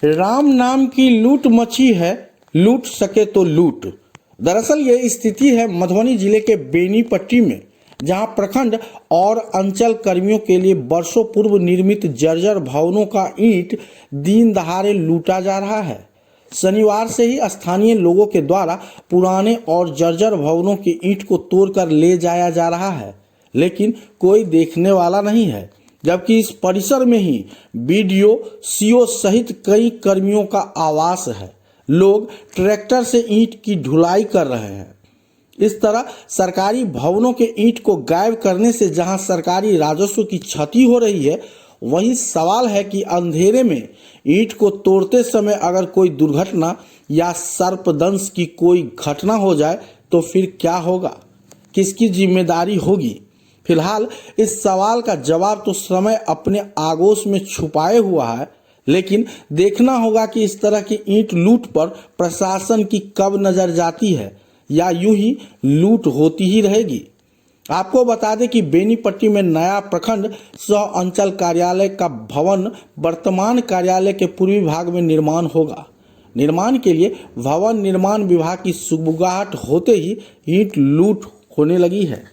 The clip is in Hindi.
राम नाम की लूट मची है, लूट सके तो लूट। दरअसल ये स्थिति है मधुबनी जिले के बेनीपट्टी में, जहां प्रखंड और अंचल कर्मियों के लिए वर्षों पूर्व निर्मित जर्जर भवनों का ईंट दिन दहाड़े लूटा जा रहा है। शनिवार से ही स्थानीय लोगों के द्वारा पुराने और जर्जर भवनों की ईंट को तोड़कर ले जाया जा रहा है, लेकिन कोई देखने वाला नहीं है। जबकि इस परिसर में ही बीडीओ, सीओ सहित कई कर्मियों का आवास है। लोग ट्रैक्टर से ईंट की ढुलाई कर रहे हैं। इस तरह सरकारी भवनों के ईंट को गायब करने से जहां सरकारी राजस्व की क्षति हो रही है, वहीं सवाल है कि अंधेरे में ईंट को तोड़ते समय अगर कोई दुर्घटना या सर्पदंश की कोई घटना हो जाए तो फिर क्या होगा, किसकी जिम्मेदारी होगी। फिलहाल इस सवाल का जवाब तो समय अपने आगोश में छुपाए हुआ है, लेकिन देखना होगा कि इस तरह की ईंट लूट पर प्रशासन की कब नजर जाती है या यूं ही लूट होती ही रहेगी। आपको बता दें कि बेनीपट्टी में नया प्रखंड सह अंचल कार्यालय का भवन वर्तमान कार्यालय के पूर्वी भाग में निर्माण होगा। निर्माण के लिए भवन निर्माण विभाग की सुगबुगाहट होते ही ईंट लूट होने लगी है।